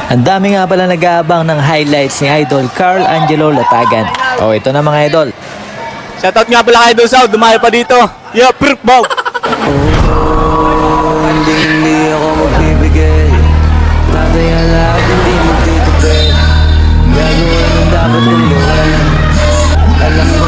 Ang dami nga pala nag-aabang ng highlights ni Idol Carl Angelo Latagan. O ito na mga idol. Shoutout nga pala kay Idol South, dumayo pa dito. Yeah, perk bog! Hindi ako magbibigay. Tataya lahat, hindi magtitipid. Gagawin ang dapat kong gawin. Alam ko